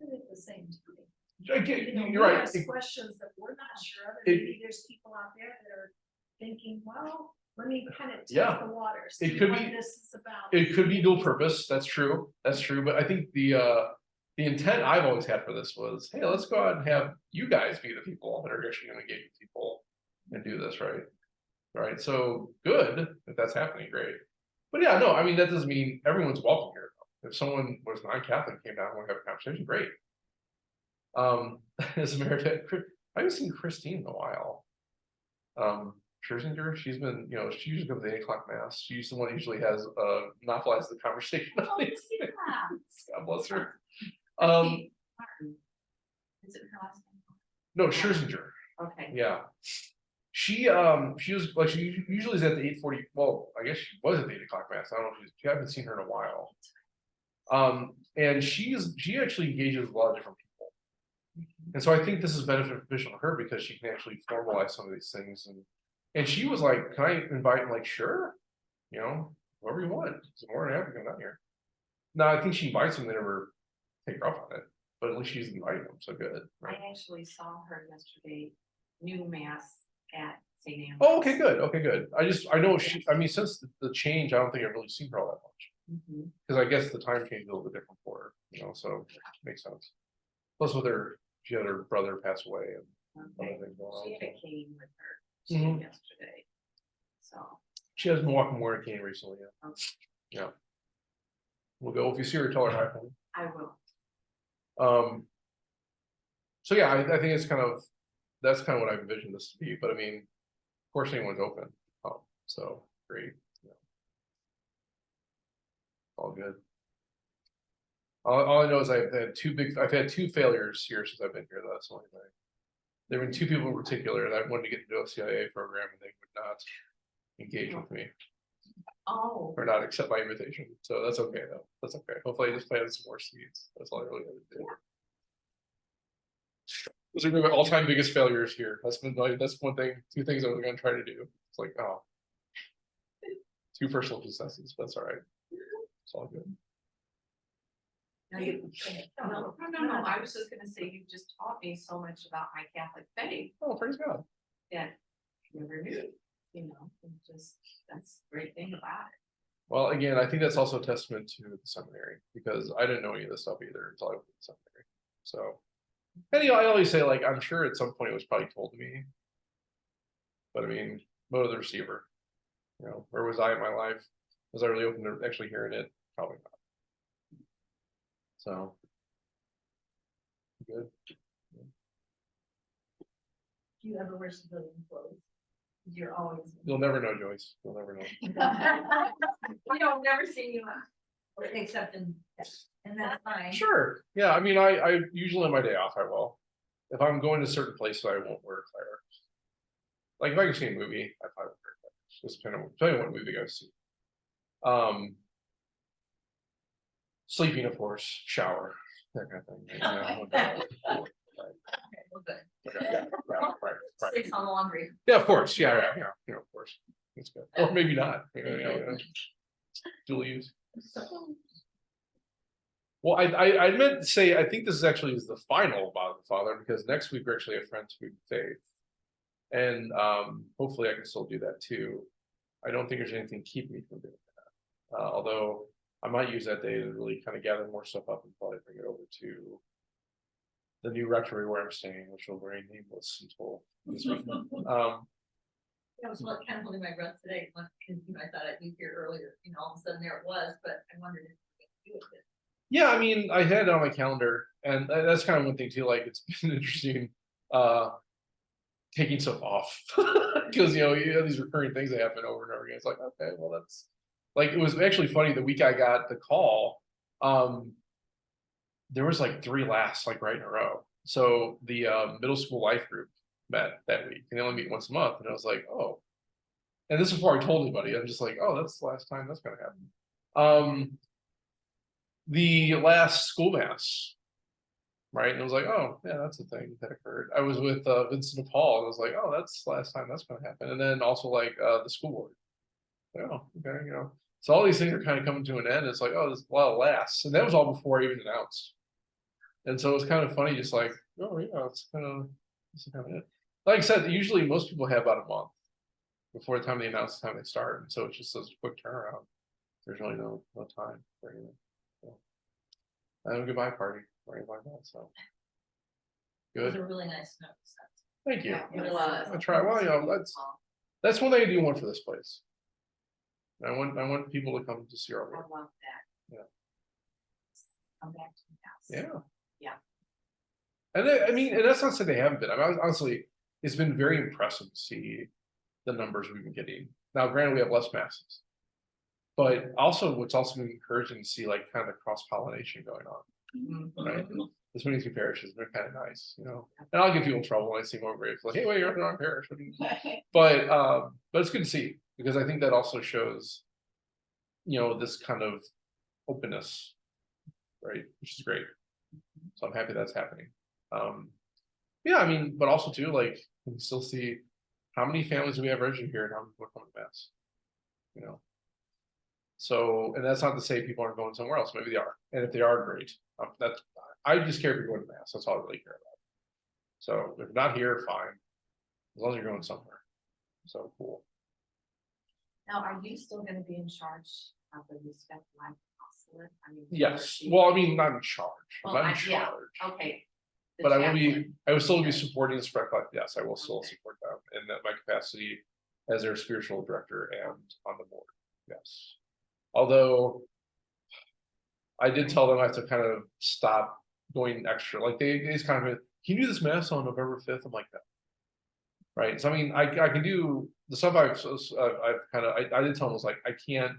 It's the same to me. You're we right. ask questions that we're not sure of, and maybe there's people out there that are thinking, well, let me kind of test the waters. It could what be this is about. It could be dual purpose. That's true. But I think the intent I've always had for this was, hey, let's go out and have you guys be the people that are actually going to engage with people and do this, right? So good if that's happening, great. But yeah, no, I mean that doesn't mean everyone's welcome here. If someone was non-Catholic came down and want to have a conversation, great. As a matter of fact, I haven't seen Christine in a while. Scherzinger, she's been, she usually comes to the 8 o'clock mass. She's the one who usually has monopolized the conversation. Oh, yeah. God bless her. Martin. Is it her last name? No, Scherzinger. Okay. Yeah. She was like, she usually is at the 8:40. Well, I guess she was at the 8 o'clock mass. I don't know if I haven't seen her in a while. And she actually engages with a lot of different people. And so I think this is beneficial to her because she can actually formalize some of these things. And she was like, can I invite him? Like, sure, whoever you want. She's more than happy to come down here. No, I think she invites them, they never take her up on it, but at least she's inviting them, so good. Right? I actually saw her yesterday, new mass at St. Anne's. Oh, okay, good. Okay, good. I know since the change, I don't think I've really seen her all that much. Mhm. Because I guess the time change is a little bit different for her, so makes sense. Plus with she had her brother pass away and Okay. other things going on. She had a so. cane with her too Mhm. yesterday. So, She hasn't walked more cane recently. okay, Yeah. We'll go. If you see her, tell her hi. for me. I will. So yeah, I think that's kind of what I envisioned this to be, but I mean, of course anyone's open. So great. All good. All I know is I've had two failures here since I've been here. That's the only thing. There have been 2 people in particular that I wanted to get into a CIA program and they would not engage with me Oh, or not accept my invitation. So that's okay though. That's okay. Hopefully I just planted some more seeds. That's all I really had to do. Those are my all-time biggest failures here. That's one thing, 2 things I was gonna try to do. It's like, 2 personal successes, but that's all right. It's all good. no, no, I was just gonna say, you just taught me so much about my Catholic faith Oh, praise God. that I never knew, and just, that's the great thing about it. Well, again, I think that's also a testament to the seminary because I didn't know any of this stuff either until I went to the seminary. So, and I always say, like, I'm sure at some point it was probably told to me, but I mean, motive the receiver. Where was I in my life? Was I really open to actually hearing it? Probably not. So, good. Do you ever wear civilian clothes? You're always. You'll never know, Joyce. You'll never know. We don't never see you, except and that's fine. Sure. Yeah. I mean, I usually on my day off, I will. If I'm going to certain places, I won't wear clerics. Like if I go see a movie, I probably wear clerics. Just depending on what movie I go see. Sleeping, of course, shower, that kind of thing. Right. Sticks on the laundry. Yeah, of course. Yeah, of course. That's good. Or maybe not. Dual use. Well, I meant to say I think this is actually the final about the Father because next week we're actually at Friends Food and Faith, and hopefully I can still do that too. I don't think there's anything keeping me from doing that. Although I might use that day to really kind of gather more stuff up and probably bring it over to the new rectory where I'm staying, which will remain nameless until this week. I was kind of holding my breath today, because I thought I'd be here earlier, all of a sudden there it was, but I wondered if you could do it. Yeah, I mean, I had it on my calendar, and that's kind of one thing too. Like, it's been interesting taking stuff off because you have these recurring things that happen over and over again. It's like, okay, well, that's like it was actually funny. The week I got the call, there was like 3 lasts like right in a row. So the middle school life group met that week, and they only meet once a month. And I was like, oh, and this is before I told anybody. I'm just like, oh, that's the last time that's gonna happen. The last school mass, right? And I was like, oh, yeah, that's the thing that occurred. I was with Vincent de Paul, and I was like, oh, that's the last time that's gonna happen. And then also like the school board. Oh, okay, So all these things are kind of coming to an end. It's like, oh, there's a lot of lasts, and that was all before I even announced. And so it's kind of funny, just like, oh yeah, it's kind of it. Like I said, usually most people have about a month before the time they announce the time they start, and so it's just a quick turnaround. There's really no time for anything. So, I have a goodbye party or anything like that. So It was good. a really nice note. Thank you. Yeah, it was. I try. Well, that's one thing I do want for this place. I want people to come to see our I work. love that. Yeah. Come back to the house. Yeah. Yeah. And I mean, and that's not to say they haven't been. I mean, honestly, it's been very impressive to see the numbers we've been getting. Now, granted, we have less masses. But also, what's also been encouraging to see like kind of cross pollination going on, right? This many two parishes, they're kind of nice, you know, and I'll give people trouble when I see more graves, like, hey, wait, you're in the wrong parish. What do you-" But it's good to see, because I think that also shows, you know, this kind of openness, right, which is great. So I'm happy that's happening. Yeah, I mean, but also too, like, we still see how many families do we have registered here and how many people are coming to mass, you know. So, and that's not to say people aren't going somewhere else, maybe they are, and if they are, great. That's, I just care if you're going to mass, that's all I really care about. So if you're not here, fine, as long as you're going somewhere. So cool. Now, are you still gonna be in charge of the Respect Life Apostolate? I mean. Yes, well, I mean, not in charge, I'm Well, not in yeah, charge. okay. The But I will chaplain. be, I will still be supporting the Spread Life, yes, I will still Okay. support them in that my capacity as their spiritual director and on the board, yes. Although. I did tell them I have to kind of stop going extra, like they just kind of, can you do this mass on November 5th? I'm like that. Right, so I mean, I can do the stuff I've kind of, I did tell them, I was like, I can't.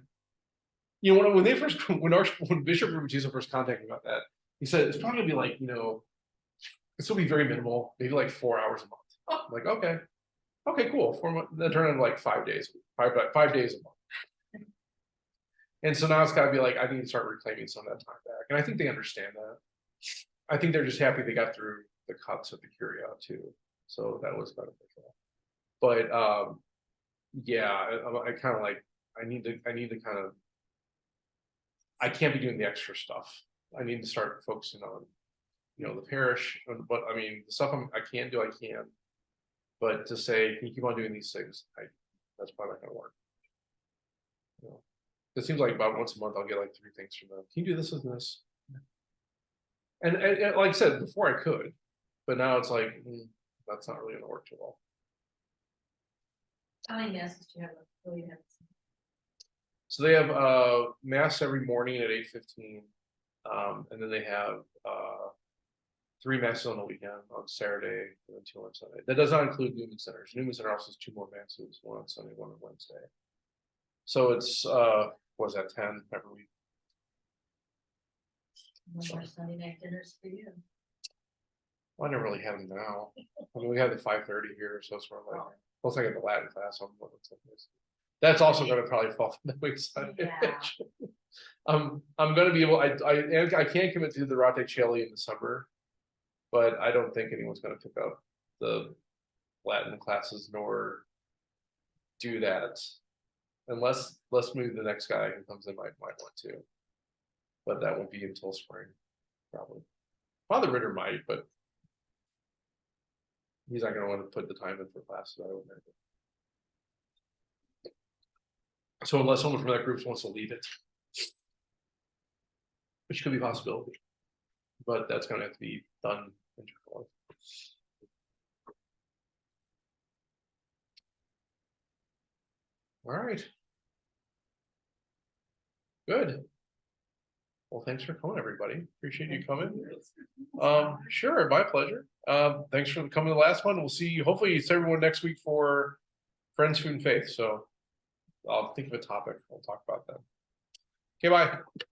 You know, when they first, when Bishop Rubatiza first contacted me about that, he said, it's probably gonna be like, you know, it's gonna be very minimal, maybe like 4 hours a month. I'm like, okay, cool, 4 months, then turn into like 5 days, five days a month. And so now it's gotta be like, I need to start reclaiming some of that time back, and I think they understand that. I think they're just happy they got through the cuts of the Curia too, so that was beneficial. But yeah, I kind of like, I need to kind of, I can't be doing the extra stuff. I need to start focusing on, you know, the parish, but I mean, the stuff I can't do, I can. But to say, can you keep on doing these things? That's probably not gonna work. You know, it seems like about once a month I'll get like 3 things from them. Can you do this and this? And like I said before, I could, but now it's like, that's not really gonna work too well. How many masses do you have? Oh, you have. So they have mass every morning at 8:15, and then they have 3 masses on the weekend, on Saturday and then 2 on Sunday. That does not include Newman Centers. Newman Center also has 2 more masses, 1 on Sunday, 1 on Wednesday. So it's what is that, 10 every week? No more Sunday night dinners for you. Well, I never really have them now. I mean, we have the 5:30 here, so it's more like, plus I get the Latin class on what it's. That's also going to probably fall from the wayside. Yeah. I'm going to be able. I can't commit to the Rate Coeli in the summer, but I don't think anyone's going to pick up the Latin classes nor do that, unless maybe the next guy who comes in might want to. But that won't be until spring, probably. Father Ritter might, but he's not going to want to put the time in for classes. I don't know. So unless someone from that group wants to lead it, which could be a possibility, but that's going to have to be done internally. All right. Good. Well, thanks for coming, everybody. Appreciate you coming. Sure, my pleasure. Thanks for coming to the last one. We'll see you. Hopefully, it's everyone next week for Friends, Food, and Faith. So I'll think of a topic. We'll talk about that. Okay, bye.